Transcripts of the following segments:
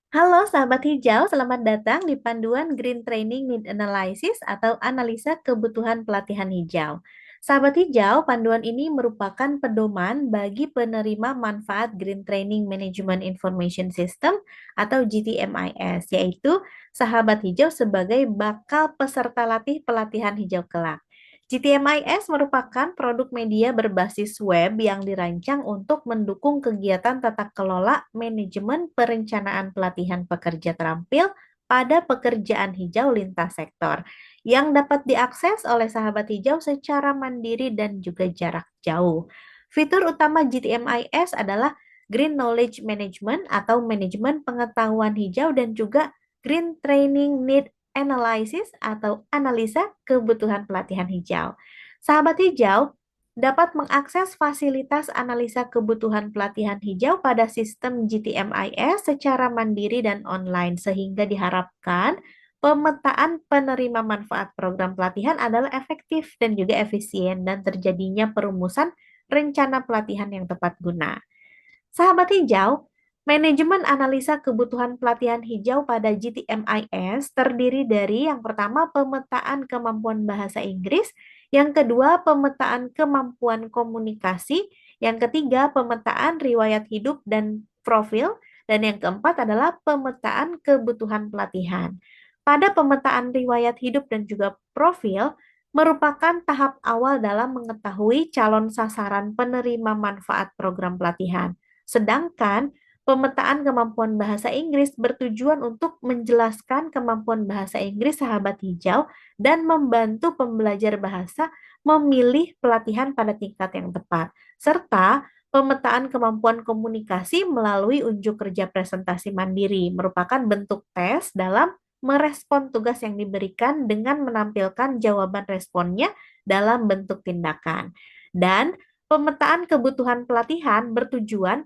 Halo sahabat hijau, selamat datang di panduan Green Training Need Analysis atau analisa kebutuhan pelatihan hijau. Sahabat hijau, panduan ini merupakan pedoman bagi penerima manfaat Green Training Management Information System atau GTMIS, yaitu sahabat hijau sebagai bakal peserta latih pelatihan hijau kelak. GTMIS merupakan produk media berbasis web yang dirancang untuk mendukung kegiatan tata kelola manajemen perencanaan pelatihan pekerja terampil pada pekerjaan hijau lintas sektor yang dapat diakses oleh sahabat hijau secara mandiri dan juga jarak jauh. Fitur utama GTMIS adalah Green Knowledge Management atau manajemen pengetahuan hijau dan juga Green Training Need Analysis atau analisa kebutuhan pelatihan hijau. Sahabat hijau dapat mengakses fasilitas analisa kebutuhan pelatihan hijau pada sistem GTMIS secara mandiri dan online sehingga diharapkan pemetaan penerima manfaat program pelatihan adalah efektif dan juga efisien dan terjadinya perumusan rencana pelatihan yang tepat guna. Sahabat hijau, manajemen analisa kebutuhan pelatihan hijau pada GTMIS terdiri dari yang pertama pemetaan kemampuan bahasa Inggris, yang kedua pemetaan kemampuan komunikasi, yang ketiga pemetaan riwayat hidup dan profil, dan yang keempat adalah pemetaan kebutuhan pelatihan. Pada pemetaan riwayat hidup dan juga profil, merupakan tahap awal dalam mengetahui calon sasaran penerima manfaat program pelatihan. Sedangkan pemetaan kemampuan bahasa Inggris bertujuan untuk menjelaskan kemampuan bahasa Inggris sahabat hijau dan membantu pembelajar bahasa memilih pelatihan pada tingkat yang tepat. Serta pemetaan kemampuan komunikasi melalui unjuk kerja presentasi mandiri merupakan bentuk tes dalam merespon tugas yang diberikan dengan menampilkan jawaban responnya dalam bentuk tindakan. Dan pemetaan kebutuhan pelatihan bertujuan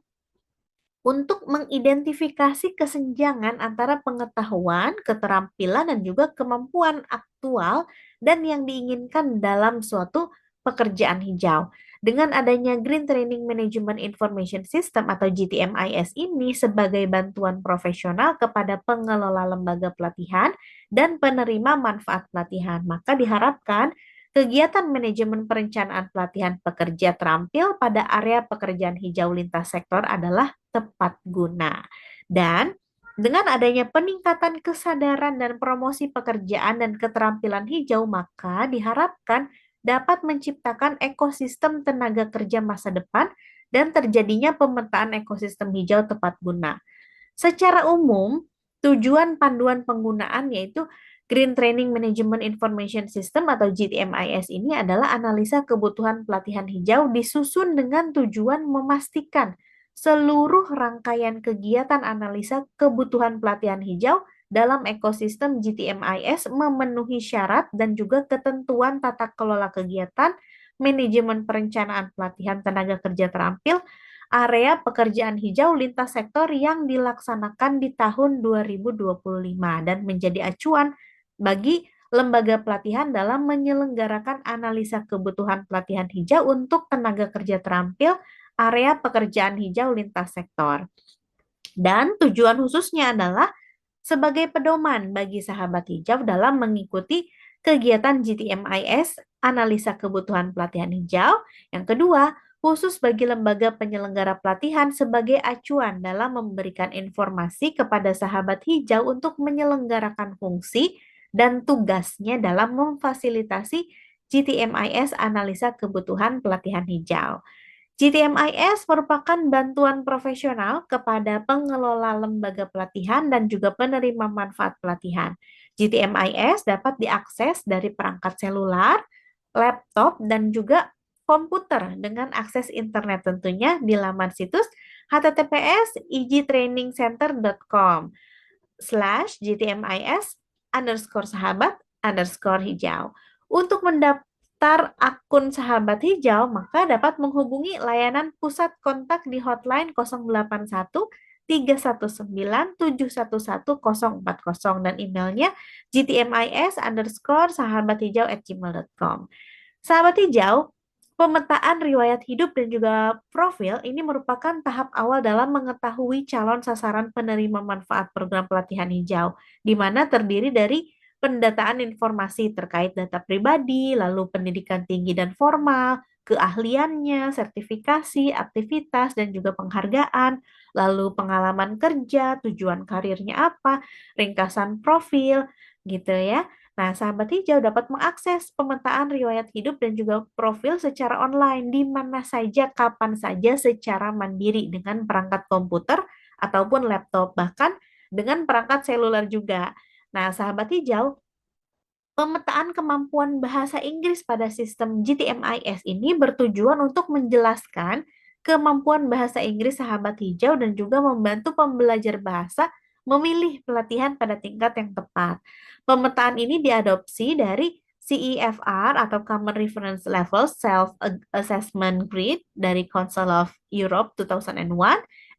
untuk mengidentifikasi kesenjangan antara pengetahuan, keterampilan, dan juga kemampuan aktual dan yang diinginkan dalam suatu pekerjaan hijau. Dengan adanya Green Training Management Information System atau GTMIS ini sebagai bantuan profesional kepada pengelola lembaga pelatihan dan penerima manfaat pelatihan, maka diharapkan kegiatan manajemen perencanaan pelatihan pekerja terampil pada area pekerjaan hijau lintas sektor adalah tepat guna. Dan dengan adanya peningkatan kesadaran dan promosi pekerjaan dan keterampilan hijau, maka diharapkan dapat menciptakan ekosistem tenaga kerja masa depan dan terjadinya pemetaan ekosistem hijau tepat guna. Secara umum, tujuan panduan penggunaan yaitu Green Training Management Information System atau GTMIS ini adalah analisa kebutuhan pelatihan hijau disusun dengan tujuan memastikan seluruh rangkaian kegiatan analisa kebutuhan pelatihan hijau dalam ekosistem GTMIS memenuhi syarat dan juga ketentuan tata kelola kegiatan manajemen perencanaan pelatihan tenaga kerja terampil area pekerjaan hijau lintas sektor yang dilaksanakan di tahun 2025 dan menjadi acuan bagi lembaga pelatihan dalam menyelenggarakan analisa kebutuhan pelatihan hijau untuk tenaga kerja terampil area pekerjaan hijau lintas sektor. Dan tujuan khususnya adalah sebagai pedoman bagi sahabat hijau dalam mengikuti kegiatan GTMIS analisa kebutuhan pelatihan hijau. Yang kedua, khusus bagi lembaga penyelenggara pelatihan sebagai acuan dalam memberikan informasi kepada sahabat hijau untuk menyelenggarakan fungsi dan tugasnya dalam memfasilitasi GTMIS analisa kebutuhan pelatihan hijau. GTMIS merupakan bantuan profesional kepada pengelola lembaga pelatihan dan juga penerima manfaat pelatihan. GTMIS dapat diakses dari perangkat selular, laptop, dan juga komputer dengan akses internet tentunya di laman situs https://gtmis_sahabat_hijau. Untuk mendaftar akun sahabat hijau, maka dapat menghubungi layanan pusat kontak di hotline 081 319 711 040 dan emailnya gtmis_sahabathijau@gmail.com. Sahabat hijau, Pemetaan riwayat hidup dan juga profil ini merupakan tahap awal dalam mengetahui calon sasaran penerima manfaat program pelatihan hijau, di mana terdiri dari pendataan informasi terkait data pribadi, lalu pendidikan tinggi dan formal, keahliannya, sertifikasi, aktivitas, dan juga penghargaan, lalu pengalaman kerja, tujuan karirnya apa, ringkasan profil, gitu ya. Nah, sahabat hijau dapat mengakses pemetaan riwayat hidup dan juga profil secara online di mana saja, kapan saja, secara mandiri dengan perangkat komputer ataupun laptop, bahkan dengan perangkat seluler juga. Nah, sahabat hijau, pemetaan kemampuan bahasa Inggris pada sistem GTMIS ini bertujuan untuk menjelaskan kemampuan bahasa Inggris sahabat hijau dan juga membantu pembelajar bahasa memilih pelatihan pada tingkat yang tepat. Pemetaan ini diadopsi dari CEFR atau Common Reference Level Self Assessment Grid dari Council of Europe 2001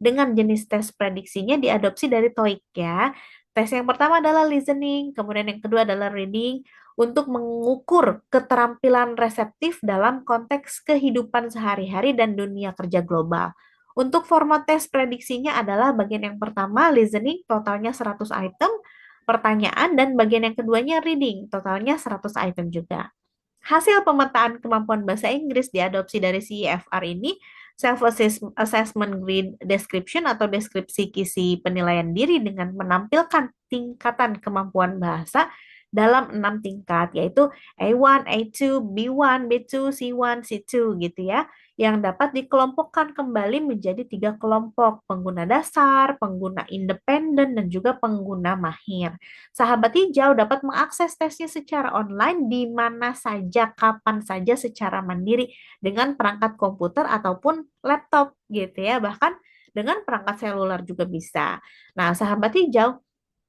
dengan jenis tes prediksinya diadopsi dari TOEIC ya. Tes yang pertama adalah listening, kemudian yang kedua adalah reading, untuk mengukur keterampilan reseptif dalam konteks kehidupan sehari-hari dan dunia kerja global. Untuk format tes prediksinya adalah bagian yang pertama listening, totalnya 100 item, pertanyaan, dan bagian yang keduanya reading, totalnya 100 item juga. Hasil pemetaan kemampuan bahasa Inggris diadopsi dari CEFR ini, Self-Assessment Grid Description atau deskripsi kisi penilaian diri dengan menampilkan tingkatan kemampuan bahasa dalam 6 tingkat, yaitu A1, A2, B1, B2, C1, C2 gitu ya, yang dapat dikelompokkan kembali menjadi 3 kelompok, pengguna dasar, pengguna independen, dan juga pengguna mahir. Sahabat hijau dapat mengakses tesnya secara online di mana saja, kapan saja secara mandiri dengan perangkat komputer ataupun laptop gitu ya. Bahkan dengan perangkat seluler juga bisa. Nah, sahabat hijau,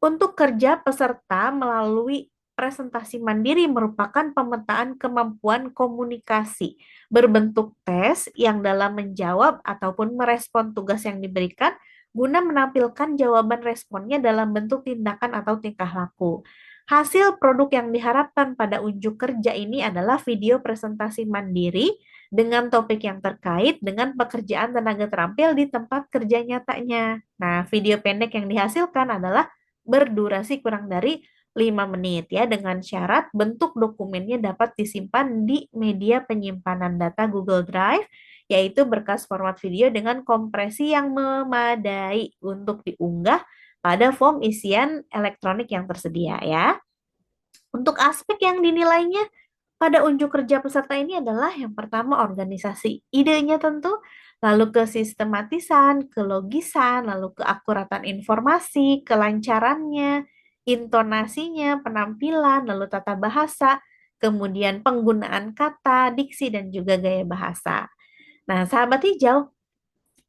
untuk kerja peserta melalui presentasi mandiri merupakan pemetaan kemampuan komunikasi berbentuk tes yang dalam menjawab ataupun merespon tugas yang diberikan guna menampilkan jawaban responnya dalam bentuk tindakan atau tingkah laku. Hasil produk yang diharapkan pada unjuk kerja ini adalah video presentasi mandiri dengan topik yang terkait dengan pekerjaan tenaga terampil di tempat kerja nyatanya. Nah, video pendek yang dihasilkan adalah berdurasi kurang dari 5 menit ya, dengan syarat bentuk dokumennya dapat disimpan di media penyimpanan data Google Drive, yaitu berkas format video dengan kompresi yang memadai untuk diunggah pada form isian elektronik yang tersedia ya. Untuk aspek yang dinilainya pada unjuk kerja peserta ini adalah yang pertama organisasi idenya tentu, lalu kesistematisan, kelogisan, lalu keakuratan informasi, kelancarannya, intonasinya, penampilan, lalu tata bahasa, kemudian penggunaan kata, diksi, dan juga gaya bahasa. Nah, sahabat hijau,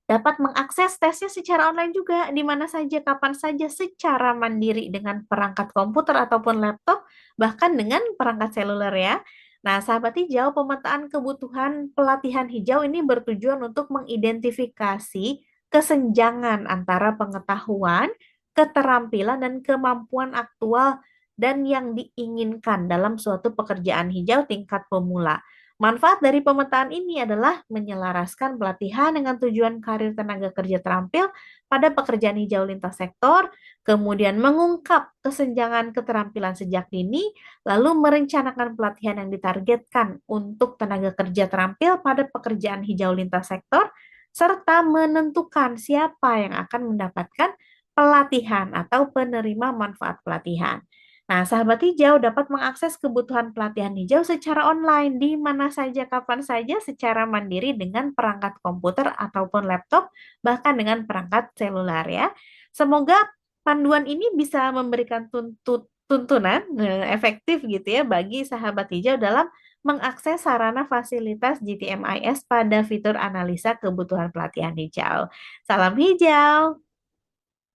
dapat mengakses tesnya secara online juga, di mana saja, kapan saja, secara mandiri dengan perangkat komputer ataupun laptop, bahkan dengan perangkat seluler ya. Nah, sahabat hijau, pemetaan kebutuhan pelatihan hijau ini bertujuan untuk mengidentifikasi kesenjangan antara pengetahuan, keterampilan, dan kemampuan aktual dan yang diinginkan dalam suatu pekerjaan hijau tingkat pemula. Manfaat dari pemetaan ini adalah menyelaraskan pelatihan dengan tujuan karir tenaga kerja terampil pada pekerjaan hijau lintas sektor, kemudian mengungkap kesenjangan keterampilan sejak dini, lalu merencanakan pelatihan yang ditargetkan untuk tenaga kerja terampil pada pekerjaan hijau lintas sektor, serta menentukan siapa yang akan mendapatkan pelatihan atau penerima manfaat pelatihan. Nah, sahabat hijau dapat mengakses kebutuhan pelatihan hijau secara online di mana saja, kapan saja, secara mandiri dengan perangkat komputer ataupun laptop, bahkan dengan perangkat seluler ya. Semoga panduan ini bisa memberikan tuntunan efektif gitu ya bagi sahabat hijau dalam mengakses sarana fasilitas GTMIS pada fitur analisa kebutuhan pelatihan hijau. Salam hijau.